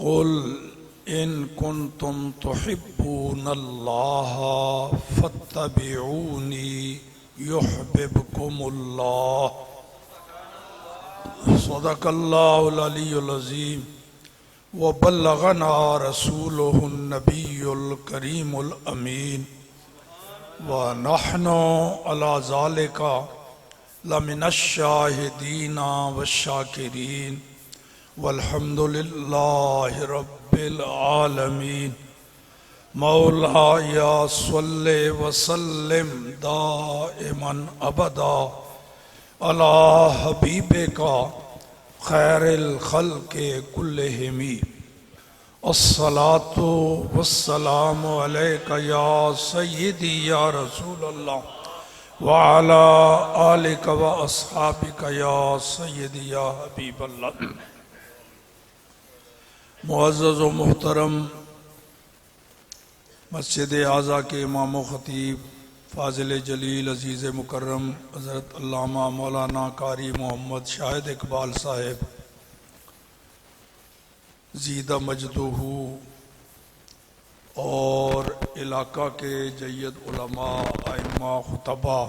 قل ان کنتم تحبون اللہ فاتبعونی یحببکم اللہ۔ صدق اللہ العلی العظیم وبلغنا رسولہ النبی الکریم الامین ونحن علی ذالک لمن الشاہدین والشاکرین والحمد للہ رب العالمین۔ مولایا صلی وسلم دائما ابدا علی حبیبک خیر الخلق کلہم۔ الصلاۃ والسلام علیک یا سیدی یا رسول اللہ وعلی آلک و اصحابک یا سیدی یا حبیب اللہ۔ معزز و محترم مسجد اعظم کے امام و خطیب فاضل جلیل عزیز مکرم حضرت علامہ مولانا قاری محمد شاہد اقبال صاحب زیدہ مجدہ اور علاقہ کے جید علماء ائمہ خطبہ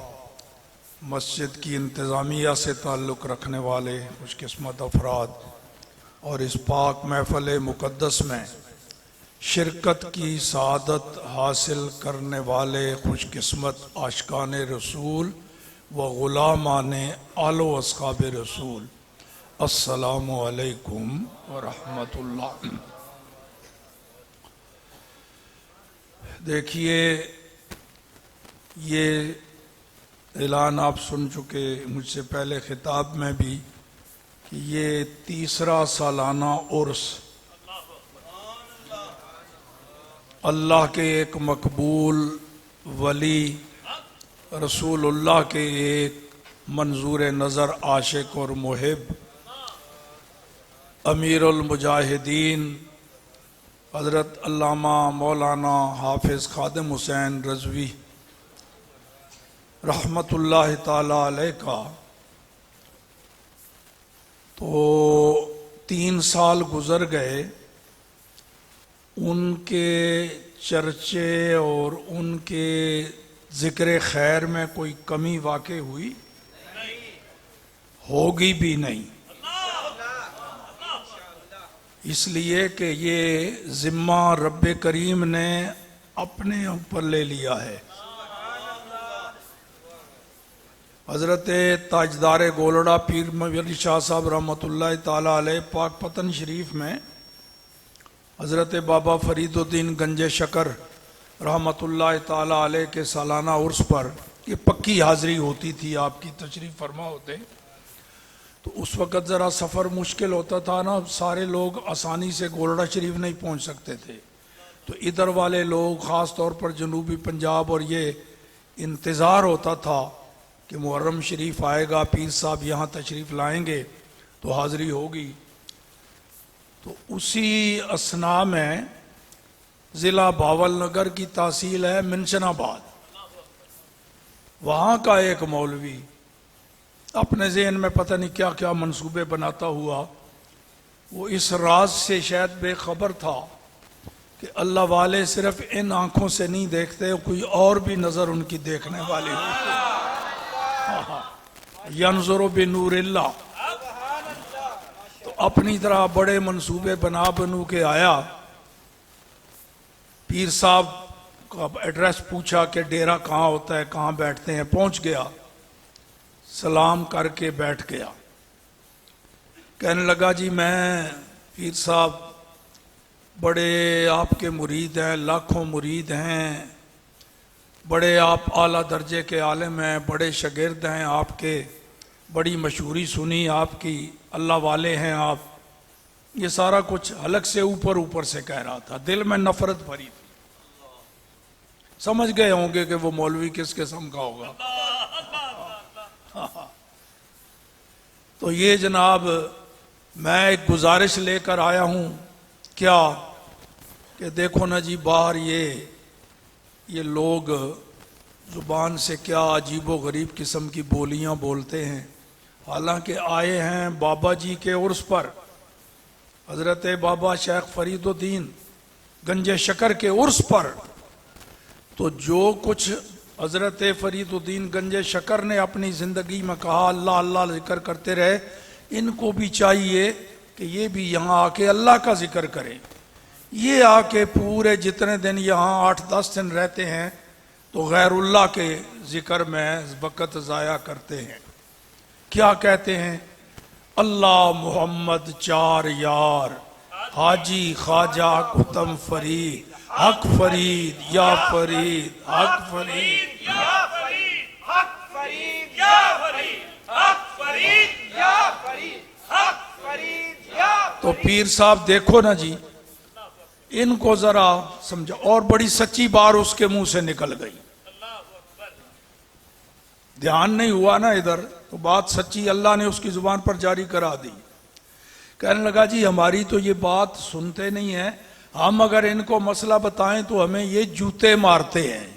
مسجد کی انتظامیہ سے تعلق رکھنے والے خوش قسمت افراد اور اس پاک محفل مقدس میں شرکت کی سعادت حاصل کرنے والے خوش قسمت عاشقان رسول و غلامان آل و اصحاب رسول، السلام علیکم ورحمۃ اللہ۔ دیکھیے، یہ اعلان آپ سن چکے مجھ سے پہلے خطاب میں بھی کہ یہ تیسرا سالانہ عرس اللہ کے ایک مقبول ولی، رسول اللہ کے ایک منظور نظر عاشق اور محب، امیر المجاہدین حضرت علامہ مولانا حافظ خادم حسین رضوی رحمت اللہ تعالی علیہ کا تو 3 سال گزر گئے، ان کے چرچے اور ان کے ذکر خیر میں کوئی کمی واقع ہوئی ہوگی بھی نہیں، اس لیے کہ یہ ذمہ رب کریم نے اپنے اوپر لے لیا ہے۔ حضرت تاجدار گولڑا پیر میر شاہ صاحب رحمۃ اللہ تعالی علیہ پاک پتن شریف میں حضرت بابا فرید الدین گنج شکر رحمۃ اللہ تعالی علیہ کے سالانہ عرس پر یہ پکی حاضری ہوتی تھی، آپ کی تشریف فرما ہوتے تو اس وقت ذرا سفر مشکل ہوتا تھا نا، سارے لوگ آسانی سے گولڑا شریف نہیں پہنچ سکتے تھے، تو ادھر والے لوگ خاص طور پر جنوبی پنجاب اور یہ انتظار ہوتا تھا کہ محرم شریف آئے گا، پیر صاحب یہاں تشریف لائیں گے تو حاضری ہوگی۔ تو اسی اثناء میں ضلع باول نگر کی تحصیل ہے منشن آباد، وہاں کا ایک مولوی اپنے ذہن میں پتہ نہیں کیا کیا منصوبے بناتا ہوا، وہ اس راز سے شاید بے خبر تھا کہ اللہ والے صرف ان آنکھوں سے نہیں دیکھتے، کوئی اور بھی نظر ان کی دیکھنے والی ہوتی، ینظر بنور اللہ۔ تو اپنی طرح بڑے منصوبے بنو کے آیا، پیر صاحب کا ایڈریس پوچھا کہ ڈیرا کہاں ہوتا ہے، کہاں بیٹھتے ہیں، پہنچ گیا، سلام کر کے بیٹھ گیا، کہنے لگا جی میں پیر صاحب بڑے آپ کے مرید ہیں، لاکھوں مرید ہیں، بڑے آپ اعلیٰ درجے کے عالم ہیں، بڑے شاگرد ہیں آپ کے، بڑی مشہوری سنی آپ کی، اللہ والے ہیں آپ، یہ سارا کچھ حلق سے اوپر سے کہہ رہا تھا، دل میں نفرت بھری تھی۔ سمجھ گئے ہوں گے کہ وہ مولوی کس قسم کا ہوگا۔ تو یہ جناب میں ایک گزارش لے کر آیا ہوں، کیا کہ دیکھو نا جی باہر یہ لوگ زبان سے کیا عجیب و غریب قسم کی بولیاں بولتے ہیں، حالانکہ آئے ہیں بابا جی کے عرس پر، حضرت بابا شیخ فرید الدین گنج شکر کے عرس پر تو جو کچھ حضرت فرید الدین گنج شکر نے اپنی زندگی میں کہا، اللہ اللہ ذکر کرتے رہے، ان کو بھی چاہیے کہ یہ بھی یہاں آ کے اللہ کا ذکر کریں۔ یہ آ کے پورے جتنے دن یہاں 8-10 دن رہتے ہیں تو غیر اللہ کے ذکر میں وقت ضائع کرتے ہیں۔ کیا کہتے ہیں؟ اللہ محمد چار یار، حاجی خواجہ کتم فرید، حق فرید یا فرید، حق فرید یا فرید، حق فرید یا فرید، حق فرید یا فرید، حق فرید یا فرید۔ تو پیر صاحب دیکھو نا جی، ان کو ذرا سمجھا، اور بڑی سچی بار اس کے منہ سے نکل گئی، دھیان نہیں ہوا نا ادھر، تو بات سچی اللہ نے اس کی زبان پر جاری کرا دی۔ کہنے لگا جی ہماری تو یہ بات سنتے نہیں ہیں، ہم اگر ان کو مسئلہ بتائیں تو ہمیں یہ جوتے مارتے ہیں۔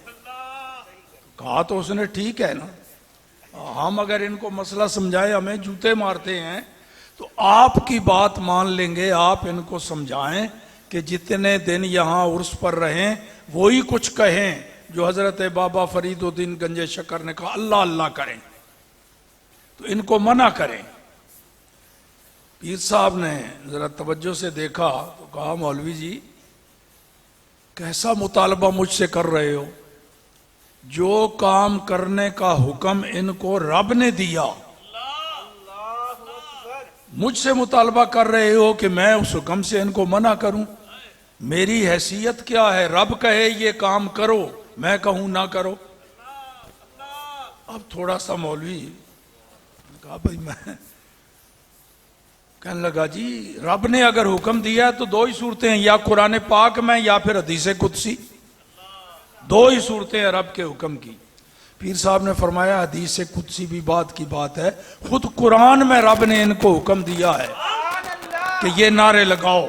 کہا تو اس نے ٹھیک ہے نا، ہم اگر ان کو مسئلہ سمجھائیں ہمیں جوتے مارتے ہیں، تو آپ کی بات مان لیں گے، آپ ان کو سمجھائیں کہ جتنے دن یہاں عرس پر رہیں وہی کچھ کہیں جو حضرت بابا فرید الدین گنج شکر نے کہا، اللہ اللہ کریں، تو ان کو منع کریں۔ پیر صاحب نے ذرا توجہ سے دیکھا تو کہا، مولوی جی کیسا مطالبہ مجھ سے کر رہے ہو؟ جو کام کرنے کا حکم ان کو رب نے دیا، مجھ سے مطالبہ کر رہے ہو کہ میں اس حکم سے ان کو منع کروں؟ میری حیثیت کیا ہے؟ رب کہے یہ کام کرو، میں کہوں نہ کرو۔ اب تھوڑا سا مولوی کہا بھائی میں، کہنے لگا جی رب نے اگر حکم دیا تو دو ہی صورتیں ہیں، یا قرآن پاک میں یا پھر حدیث قدسی، دو ہی صورتیں ہیں رب کے حکم کی۔ پیر صاحب نے فرمایا حدیث قدسی بھی بات کی بات ہے، خود قرآن میں رب نے ان کو حکم دیا ہے کہ یہ نعرے لگاؤ،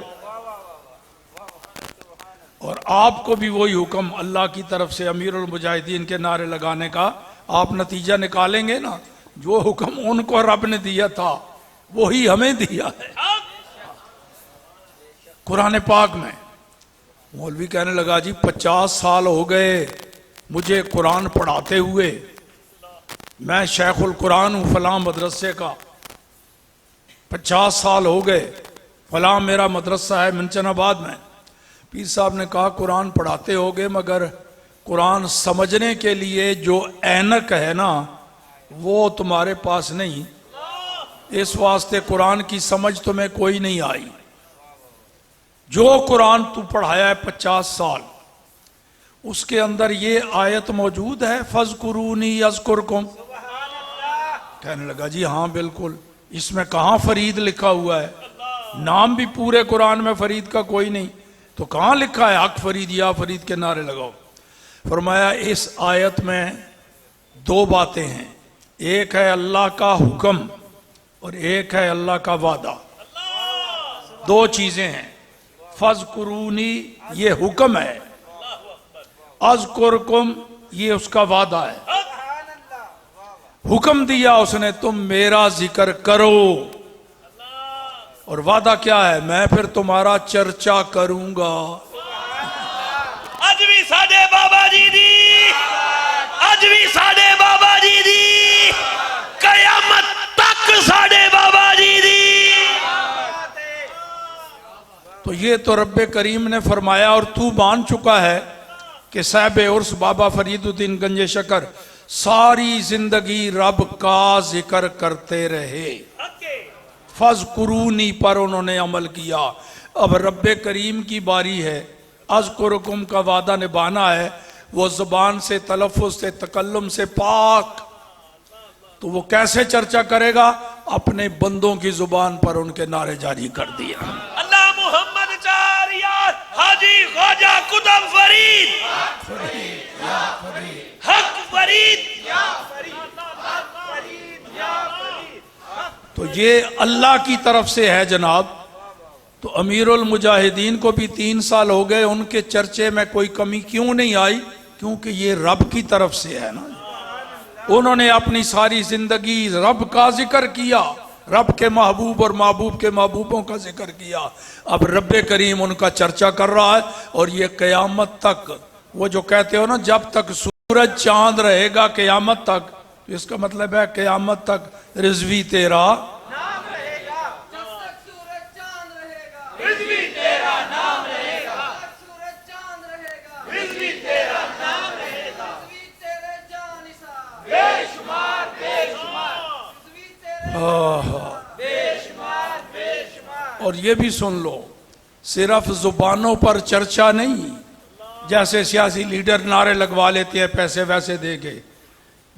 اور آپ کو بھی وہی حکم اللہ کی طرف سے امیر المجاہدین کے نعرے لگانے کا، آپ نتیجہ نکالیں گے نا، جو حکم ان کو رب نے دیا تھا وہی ہمیں دیا ہے قرآن پاک میں۔ مولوی کہنے لگا جی 50 سال ہو گئے مجھے قرآن پڑھاتے ہوئے، میں شیخ القرآن ہوں فلاں مدرسے کا، 50 سال ہو گئے، فلاں میرا مدرسہ ہے منچن آباد میں۔ پیر صاحب نے کہا قرآن پڑھاتے ہوگے، مگر قرآن سمجھنے کے لیے جو اینک ہے نا وہ تمہارے پاس نہیں، اس واسطے قرآن کی سمجھ تمہیں کوئی نہیں آئی۔ جو قرآن تو پڑھایا ہے 50 سال، اس کے اندر یہ آیت موجود ہے فَاذْكُرُونِي يَذْكُرْكُمْ۔ کہنے لگا جی ہاں بالکل، اس میں کہاں فرید لکھا ہوا ہے؟ نام بھی پورے قرآن میں فرید کا کوئی نہیں، تو کہاں لکھا ہے حق فرید یا فرید کے نعرے لگاؤ؟ فرمایا اس آیت میں دو باتیں ہیں، ایک ہے اللہ کا حکم اور ایک ہے اللہ کا وعدہ، دو چیزیں ہیں۔ فَاذْكُرُونِي یہ حکم ہے، اذکرکم یہ اس کا وعدہ ہے۔ حکم دیا اس نے تم میرا ذکر کرو، اور وعدہ کیا ہے؟ میں پھر تمہارا چرچا کروں گا۔ اج بھی ساڈے بابا جی دی، اج بھی ساڈے بابا جی دی، قیامت تک ساڈے بابا جی دی۔ تو یہ تو رب کریم نے فرمایا، اور تو مان چکا ہے کہ صاحب عرس بابا فرید الدین گنج شکر ساری زندگی رب کا ذکر کرتے رہے، فَاذْكُرُونِي پر انہوں نے عمل کیا۔ اب رب کریم کی باری ہے، اذکرکم کا وعدہ نبھانا ہے، وہ زبان سے تلفظ سے تکلم سے پاک، تو وہ کیسے چرچا کرے گا؟ اپنے بندوں کی زبان پر ان کے نعرے جاری کر دیا۔ اللہ محمد چار یار، حاجی خواجہ کتب فرید، حق فرید یا فرید، حق فرید یا فرید۔ تو یہ اللہ کی طرف سے ہے جناب۔ تو امیر المجاہدین کو بھی 3 سال ہو گئے، ان کے چرچے میں کوئی کمی کیوں نہیں آئی؟ کیونکہ یہ رب کی طرف سے ہے نا، انہوں نے اپنی ساری زندگی رب کا ذکر کیا، رب کے محبوب اور محبوب کے محبوبوں کا ذکر کیا، اب رب کریم ان کا چرچا کر رہا ہے، اور یہ قیامت تک، وہ جو کہتے ہو نا جب تک سورج چاند رہے گا قیامت تک، اس کا مطلب ہے قیامت تک رضوی تیرا نام رہے گا، جب تک سورج چاند رہے گا، رضوی تیرا نام رہے گا، جب تک سورج چاند رہے گا، رضوی تیرا نام رہے گا، رضوی تیرے جان نثار، بے شمار بے شمار رضوی تیرے بے شمار بے شمار۔ اور یہ بھی سن لو، صرف زبانوں پر چرچا نہیں، جیسے سیاسی لیڈر نعرے لگوا لیتے ہیں پیسے ویسے دے کے،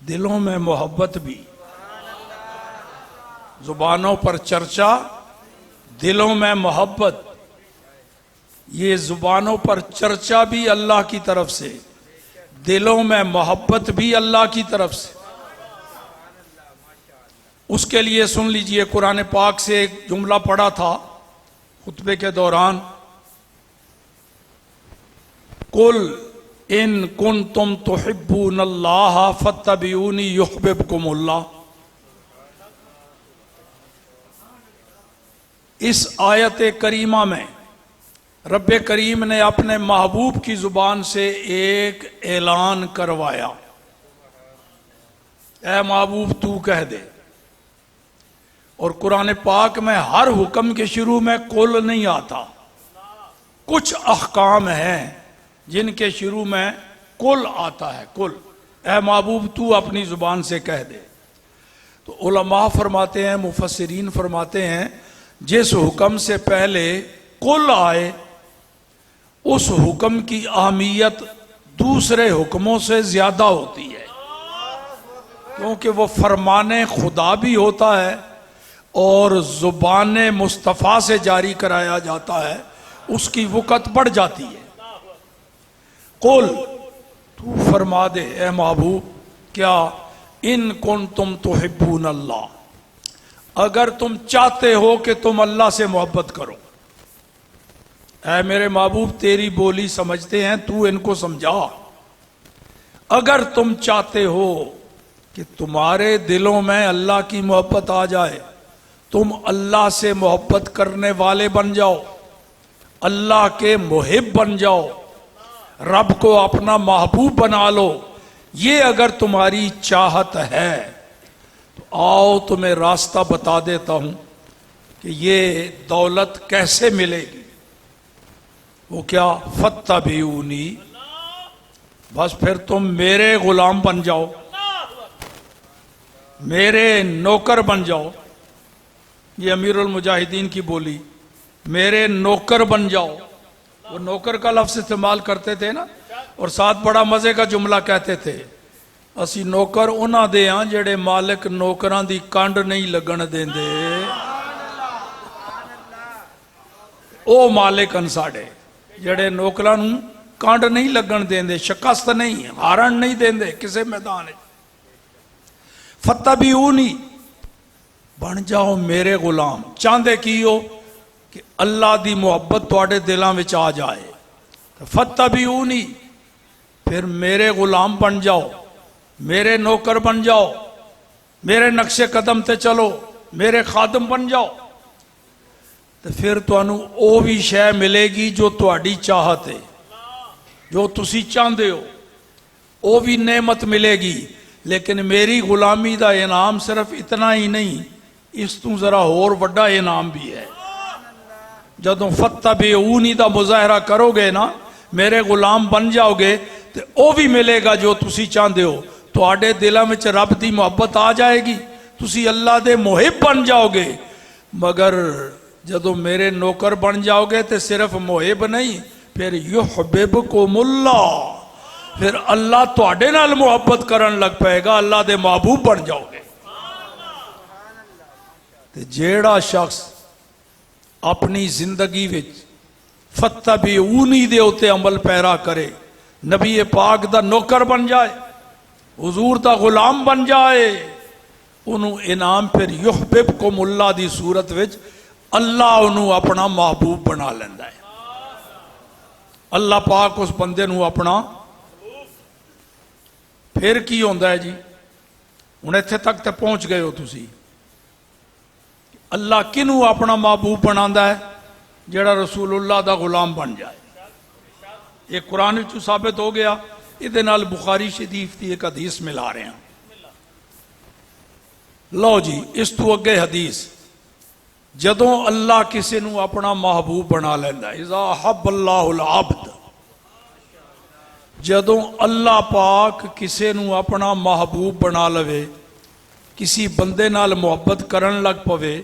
دلوں میں محبت بھی، زبانوں پر چرچا، دلوں میں محبت، یہ زبانوں پر چرچا بھی اللہ کی طرف سے، دلوں میں محبت بھی اللہ کی طرف سے۔ اس کے لیے سن لیجئے، قرآن پاک سے ایک جملہ پڑھا تھا خطبے کے دوران، قل ان کنتم تحبون اللہ فاتبعونی یحببکم اللہ۔ اس آیت کریمہ میں رب کریم نے اپنے محبوب کی زبان سے ایک اعلان کروایا، اے محبوب تو کہہ دے۔ اور قرآن پاک میں ہر حکم کے شروع میں قل نہیں آتا، کچھ احکام ہیں جن کے شروع میں قل آتا ہے، قل، اے محبوب تو اپنی زبان سے کہہ دے۔ تو علماء فرماتے ہیں، مفسرین فرماتے ہیں، جس حکم سے پہلے قل آئے اس حکم کی اہمیت دوسرے حکموں سے زیادہ ہوتی ہے، کیونکہ وہ فرمان خدا بھی ہوتا ہے اور زبان مصطفیٰ سے جاری کرایا جاتا ہے، اس کی وقت بڑھ جاتی ہے۔ قل، تو فرما دے اے محبوب، کیا ان کنتم تحبون اللہ، اگر تم چاہتے ہو کہ تم اللہ سے محبت کرو، اے میرے محبوب تیری بولی سمجھتے ہیں، تو ان کو سمجھا، اگر تم چاہتے ہو کہ تمہارے دلوں میں اللہ کی محبت آ جائے، تم اللہ سے محبت کرنے والے بن جاؤ، اللہ کے محب بن جاؤ، رب کو اپنا محبوب بنا لو، یہ اگر تمہاری چاہت ہے تو آؤ تمہیں راستہ بتا دیتا ہوں کہ یہ دولت کیسے ملے گی۔ وہ کیا؟ فاتبعونی، بس پھر تم میرے غلام بن جاؤ، میرے نوکر بن جاؤ، یہ امیر المجاہدین کی بولی، میرے نوکر بن جاؤ۔ وہ نوکر کا لفظ استعمال کرتے تھے نا، اور ساتھ بڑا مزے کا جملہ کہتے تھے، اسی نوکر انہاں دے ہاں جڑے مالک نوکران دی کانڈ نہیں لگن دین دے، او مالک ان ساڑے جڑے نوکران کانڈ نہیں لگن دین دے، شکست نہیں، ہارن نہیں دین دے کسے میدان ہے۔ فاتبعونی، بن جاؤ میرے غلام، چاندے کی ہو کہ اللہ دی محبت تواڈے دلاں وچ آ جائے، فاتبعونی، پھر میرے غلام بن جاؤ، میرے نوکر بن جاؤ، میرے نقش قدم تے چلو، میرے خادم بن جاؤ، تو پھر تانوں او بھی شے ملے گی جو تواڈی چاہت ہے، جو تسی چاہندے ہو، او بھی نعمت ملے گی۔ لیکن میری غلامی دا انعام صرف اتنا ہی نہیں، اس تو ذرا اور بڑا انعام بھی ہے۔ جدوں فاتبعونی دا مظاہرہ کرو گے نا، میرے غلام بن جاؤ گے، تو او بھی ملے گا جو تسی چاہندے ہو، تواڈے دلاں وچ رب دی محبت آ جائے گی، تسی اللہ دے محب بن جاؤ گے۔ مگر جدوں میرے نوکر بن جاؤ گے تو صرف محب نہیں، پھر یحببکم اللہ، پھر اللہ تواڈے نال محبت کرن لگ پائے گا، اللہ دے محبوب بن جاؤ گے۔ تے جیڑا شخص اپنی زندگی وچ فاتبعونی دے اوتے عمل پیرا کرے، نبی پاک دا نوکر بن جائے، حضور دا غلام بن جائے، انہوں انعام پھر یحببکم اللہ دی صورت وچ اللہ انہوں اپنا محبوب بنا لیندا ہے۔ اللہ پاک اس بندے نوں اپنا، پھر کی ہوندا ہے جی؟ ہن ایتھے تک تے پہنچ گئے ہو تسی، اللہ کنوں اپنا محبوب بناتا ہے؟ جڑا رسول اللہ دا غلام بن جائے. یہ قرآن چ ثابت ہو گیا. یہ نال بخاری شریف کی ایک حدیث ملا رہے ہیں. لو جی اس تو اگے حدیث جدوں اللہ کسی نو اپنا محبوب بنا لینا اذا حب اللہ العبد جدوں اللہ پاک کسی نو اپنا محبوب بنا لوے کسی بندے نال محبت کرن لگ پوے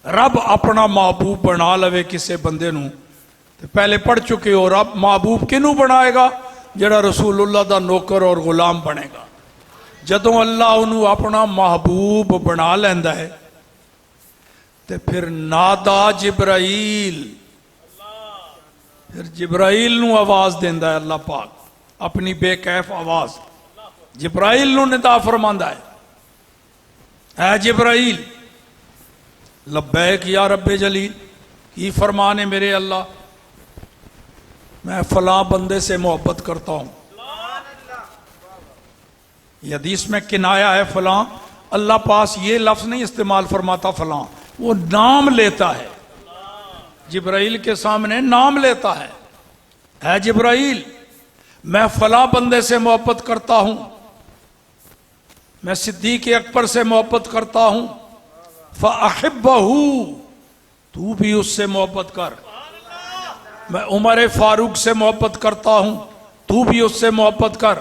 رب اپنا محبوب بنا لوے کسی بندے نو تو پہلے پڑھ چکے ہو رب محبوب کنو بنائے گا؟ جڑا رسول اللہ دا نوکر اور غلام بنے گا. جدوں اللہ انہوں اپنا محبوب بنا لیندا ہے تے پھر نادا جبرائیل پھر جبرائیل نو آواز دیندا ہے اللہ پاک اپنی بے کیف آواز. جبرائیل نو ندا فرماندا ہے اے جبرائیل لبیک یا رب جلیل کی فرمانے میرے اللہ میں فلاں بندے سے محبت کرتا ہوں. یہ حدیث میں کنایا ہے فلاں. اللہ پاس یہ لفظ نہیں استعمال فرماتا فلاں وہ نام لیتا ہے جبرائیل کے سامنے نام لیتا ہے اے جبرائیل میں فلاں بندے سے محبت کرتا ہوں میں صدیق اکبر سے محبت کرتا ہوں فَأَحِبَّهُ تو بھی اس سے محبت کر. میں عمر فاروق سے محبت کرتا ہوں تو بھی اس سے محبت کر.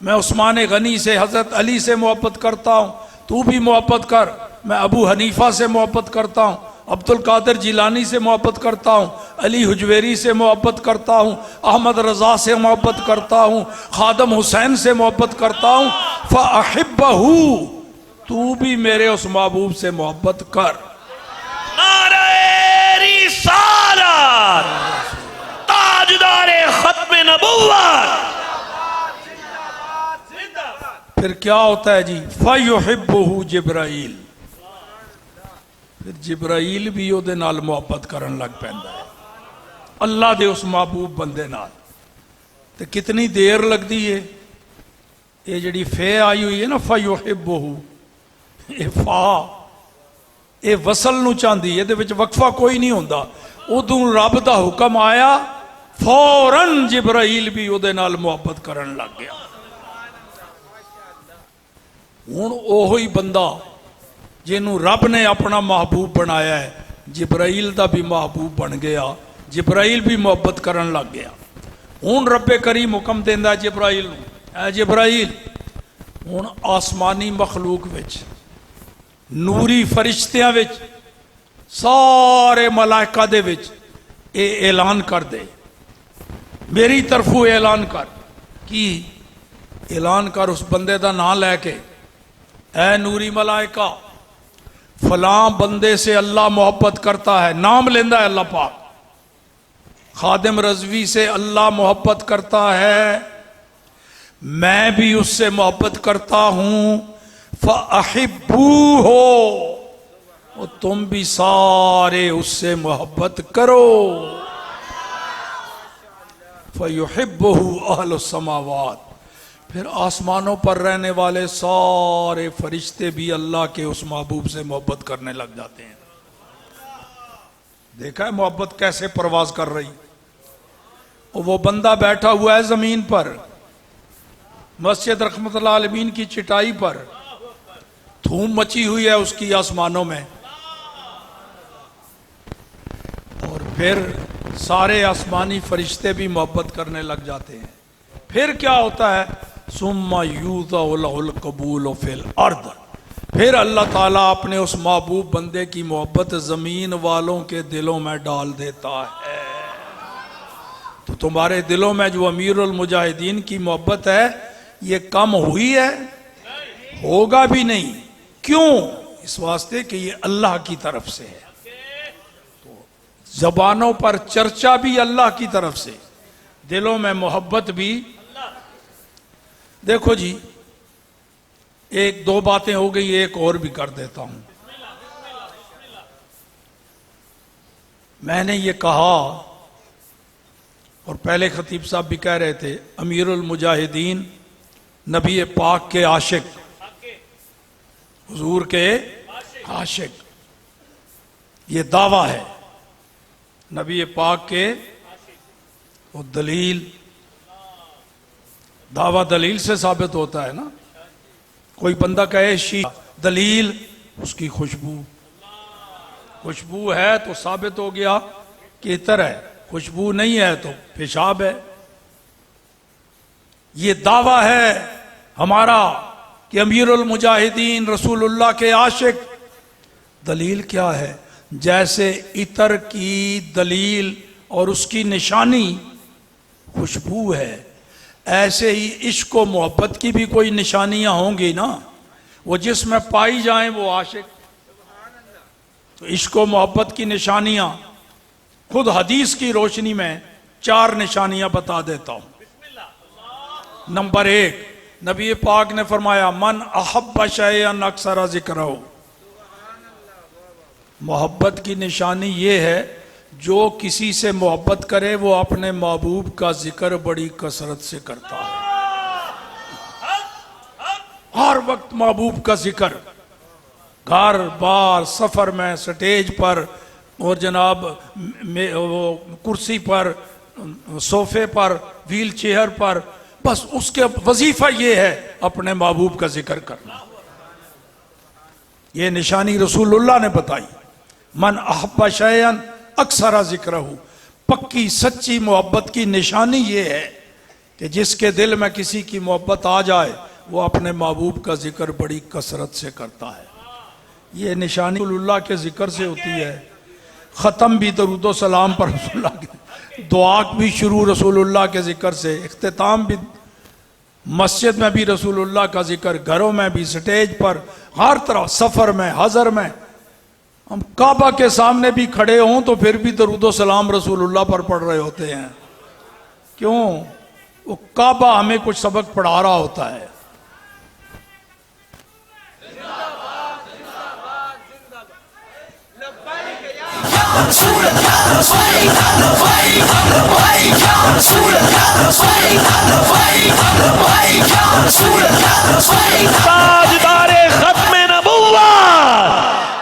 میں عثمان غنی سے حضرت علی سے محبت کرتا ہوں تو بھی محبت کر. میں ابو حنیفہ سے محبت کرتا ہوں عبد القادر جیلانی سے محبت کرتا ہوں علی حجویری سے محبت کرتا ہوں احمد رضا سے محبت کرتا ہوں خادم حسین سے محبت کرتا ہوں فَأَحِبَّهُ تو بھی میرے اس محبوب سے محبت کر. نعرہ رسالت تاجدار ختم نبوت. پھر کیا ہوتا ہے جی فَيُحِبُّهُ جبرائیل پھر جبرائیل بھی او دے نال محبت کرن لگ پیندا ہے اللہ دے اس محبوب بندے نال. تو کتنی دیر لگ دی ہے یہ جڑی فے آئی ہوئی ہے نا فَيُحِبُّهُ یہ فا یہ وصل نو چاندی ہے دے وچ وقفہ کوئی نہیں ہوندا. ادوں رب دا حکم آیا فوراً جبرائیل بھی او دے نال محبت کرن لگ گیا. ہن اوہی بندہ جنوں رب نے اپنا محبوب بنایا ہے جبرائیل دا بھی محبوب بن گیا جبرائیل بھی محبت کرن لگ گیا. ہن رب کریم حکم دیندا ہے جبرائیل نو اے جبرائیل ہن آسمانی مخلوق وچ نوری فرشتیاں وچ سارے ملائکہ دے وچ اے اعلان کر دے میری طرفوں اعلان کر کی اعلان کر اس بندے دا نام لے کے اے نوری ملائکہ فلاں بندے سے اللہ محبت کرتا ہے نام لیندہ ہے اللہ پاک. خادم رضوی سے اللہ محبت کرتا ہے میں بھی اس سے محبت کرتا ہوں فَأَحِبُّوهُ اور تم بھی سارے اس سے محبت کرو. فَيُحِبُّهُ أَهْلُ السَّمَاوَاتِ پھر آسمانوں پر رہنے والے سارے فرشتے بھی اللہ کے اس محبوب سے محبت کرنے لگ جاتے ہیں. دیکھا ہے محبت کیسے پرواز کر رہی. اور وہ بندہ بیٹھا ہوا ہے زمین پر مسجد رحمت اللہ عالمین کی چٹائی پر دھوم مچی ہوئی ہے اس کی آسمانوں میں اور پھر سارے آسمانی فرشتے بھی محبت کرنے لگ جاتے ہیں. پھر کیا ہوتا ہے ثم یوضع لہ القبول فی الارض پھر اللہ تعالیٰ اپنے اس محبوب بندے کی محبت زمین والوں کے دلوں میں ڈال دیتا ہے. تو تمہارے دلوں میں جو امیر المجاہدین کی محبت ہے یہ کم ہوئی ہے ہوگا بھی نہیں. کیوں؟ اس واسطے کہ یہ اللہ کی طرف سے ہے. تو زبانوں پر چرچا بھی اللہ کی طرف سے دلوں میں محبت بھی. دیکھو جی ایک دو باتیں ہو گئی ایک اور بھی کر دیتا ہوں. میں نے یہ کہا اور پہلے خطیب صاحب بھی کہہ رہے تھے امیر المجاہدین نبی پاک کے عاشق حضور کے عاشق یہ دعویٰ ہے نبی پاک کے، وہ دلیل، دعویٰ دلیل سے ثابت ہوتا ہے نا. کوئی بندہ کہے شیعہ، دلیل اس کی خوشبو، خوشبو ہے تو ثابت ہو گیا کہ عطر ہے، خوشبو نہیں ہے تو پیشاب ہے. یہ دعویٰ ہے ہمارا کہ امیر المجاہدین رسول اللہ کے عاشق. دلیل کیا ہے؟ جیسے عطر کی دلیل اور اس کی نشانی خوشبو ہے، ایسے ہی عشق و محبت کی بھی کوئی نشانیاں ہوں گی نا، وہ جس میں پائی جائیں وہ عاشق. تو عشق و محبت کی نشانیاں خود حدیث کی روشنی میں 4 نشانیاں بتا دیتا ہوں. نمبر 1، نبی پاک نے فرمایا من احب شیئا اکثر ذکرہ. محبت کی نشانی یہ ہے جو کسی سے محبت کرے وہ اپنے محبوب کا ذکر بڑی کثرت سے کرتا ہے، ہر وقت محبوب کا ذکر، گھر بار، سفر میں، سٹیج پر، اور جناب کرسی پر، صوفے پر، ویل چیئر پر، بس اس کے وظیفہ یہ ہے اپنے محبوب کا ذکر کرنا. یہ نشانی رسول اللہ نے بتائی. من احب شیئا اکثر ذکرہ. پکی سچی محبت کی نشانی یہ ہے کہ جس کے دل میں کسی کی محبت آ جائے وہ اپنے محبوب کا ذکر بڑی کثرت سے کرتا ہے. یہ نشانی رسول اللہ کے ذکر سے ہوتی ہے. ختم بھی درود و سلام پر رسول اللہ کے، دعا بھی شروع رسول اللہ کے ذکر سے، اختتام بھی مسجد میں بھی رسول اللہ کا ذکر، گھروں میں بھی، سٹیج پر، ہر طرح، سفر میں، حضر میں. ہم کعبہ کے سامنے بھی کھڑے ہوں تو پھر بھی درود و سلام رسول اللہ پر پڑھ رہے ہوتے ہیں. کیوں؟ وہ کعبہ ہمیں کچھ سبق پڑھا رہا ہوتا ہے. تاجدار ختم نبوت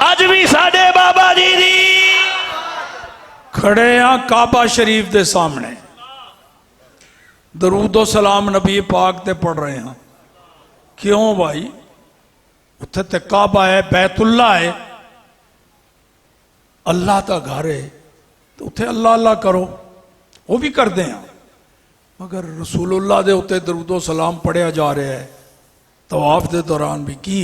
اج بھی ساڈے بابا جی دی کھڑے ہیں کعبہ شریف دے سامنے، درود و سلام نبی پاک تے پڑھ رہے ہیں. کیوں بھائی؟ اتھے تے کعبہ ہے، بیت اللہ ہے، اللہ تا گھر ہے، تو اتھے اللہ اللہ کرو، وہ بھی کر دیں. مگر رسول اللہ دے اتھے درود و سلام پڑھیا جا رہے ہیں. طواف دے دوران بھی کی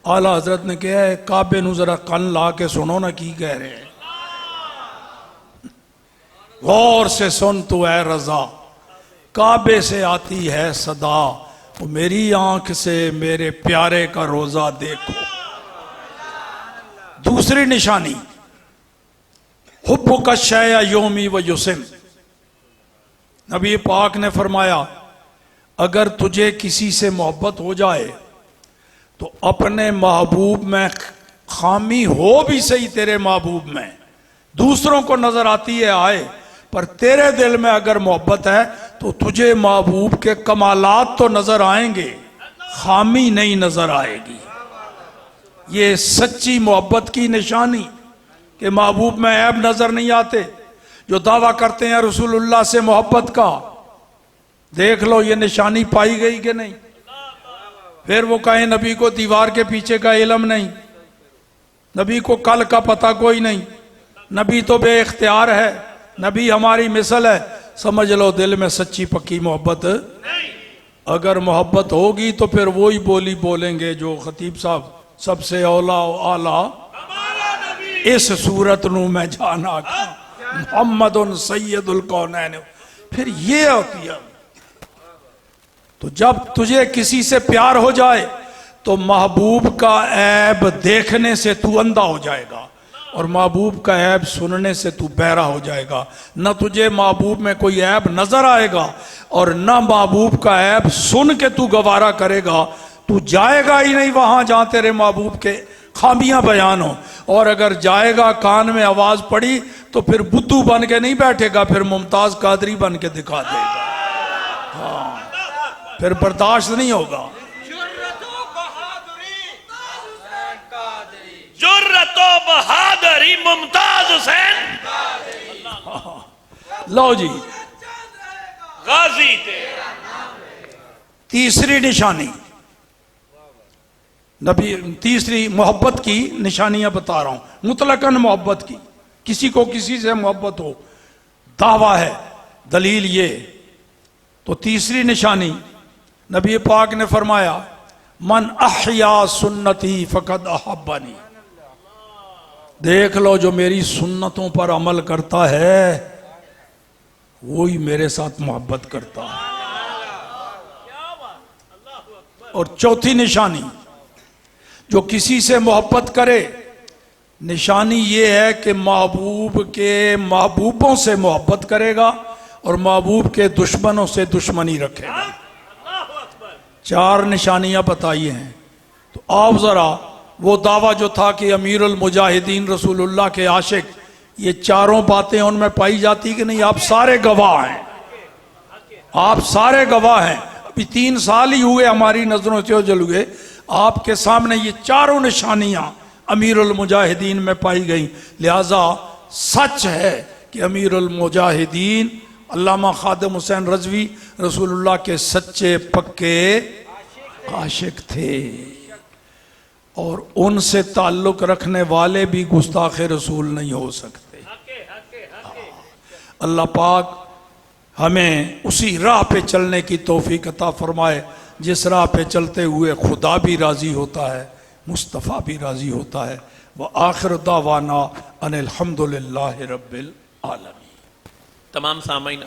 اعلیٰ حضرت نے کہا ہے کعبے نو ذرا کن لا کے سنو نا کی کہہ رہے ہیں. غور سے سن تو اے رضا، کعبے سے آتی ہے صدا، وہ میری آنکھ سے میرے پیارے کا روزہ دیکھو. دوسری نشانی حبک الشیء یومی و یسم. نبی پاک نے فرمایا اگر تجھے کسی سے محبت ہو جائے تو اپنے محبوب میں خامی ہو بھی صحیح، تیرے محبوب میں دوسروں کو نظر آتی ہے آئے، پر تیرے دل میں اگر محبت ہے تو تجھے محبوب کے کمالات تو نظر آئیں گے، خامی نہیں نظر آئے گی. یہ سچی محبت کی نشانی کہ محبوب میں عیب نظر نہیں آتے. جو دعویٰ کرتے ہیں رسول اللہ سے محبت کا، دیکھ لو یہ نشانی پائی گئی کہ نہیں. پھر وہ کہیں نبی کو دیوار کے پیچھے کا علم نہیں، نبی کو کل کا پتہ کوئی نہیں، نبی تو بے اختیار ہے، نبی ہماری مثل ہے. سمجھ لو دل میں سچی پکی محبت. اگر محبت ہوگی تو پھر وہی بولی بولیں گے جو خطیب صاحب سب سے اولا و اعلیٰ اس صورت نو میں جانا کھا محمد سید الکونین. پھر یہ ہوتی ہے. تو جب تجھے کسی سے پیار ہو جائے تو محبوب کا عیب دیکھنے سے تو اندھا ہو جائے گا اور محبوب کا عیب سننے سے تو بہرا ہو جائے گا. نہ تجھے محبوب میں کوئی عیب نظر آئے گا اور نہ محبوب کا عیب سن کے تو گوارا کرے گا. تو جائے گا ہی نہیں وہاں جہاں تیرے محبوب کے خامیاں بیان ہوں، اور اگر جائے گا کان میں آواز پڑی تو پھر بدھو بن کے نہیں بیٹھے گا، پھر ممتاز قادری بن کے دکھا دے گا. ہاں پھر برداشت نہیں ہوگا. جرت و بہادری ممتاز حسین لو جی غازی تیرا تیسری نشانی نبی، تیسری محبت کی نشانیاں بتا رہا ہوں، مطلقاً محبت کی، کسی کو کسی سے محبت ہو، دعویٰ ہے، دلیل یہ تو تیسری نشانی نبی پاک نے فرمایا من احیا سنتی فقد احبنی، دیکھ لو جو میری سنتوں پر عمل کرتا ہے وہی میرے ساتھ محبت کرتا ہے۔ اور چوتھی نشانی جو کسی سے محبت کرے، نشانی یہ ہے کہ محبوب کے محبوبوں سے محبت کرے گا اور محبوب کے دشمنوں سے دشمنی رکھے گا۔ چار نشانیاں بتائی ہیں، تو آؤ ذرا وہ دعویٰ جو تھا کہ امیر المجاہدین رسول اللہ کے عاشق، یہ چاروں باتیں ان میں پائی جاتی کہ نہیں؟ آپ سارے گواہ ہیں، آپ سارے گواہ ہیں، ابھی 3 سال ہی ہوئے ہماری نظروں سے اوجھل ہوئے، آپ کے سامنے یہ چاروں نشانیاں امیر المجاہدین میں پائی گئیں، لہذا سچ ہے کہ امیر المجاہدین علامہ خادم حسین رضوی رسول اللہ کے سچے پکے عاشق تھے، اور ان سے تعلق رکھنے والے بھی گستاخ رسول نہیں ہو سکتے۔ اللہ پاک ہمیں اسی راہ پہ چلنے کی توفیق عطا فرمائے جس راہ پہ چلتے ہوئے خدا بھی راضی ہوتا ہے، مصطفیٰ بھی راضی ہوتا ہے۔ وآخر دعوانا ان الحمدللہ رب العالمین۔ تمام سامعین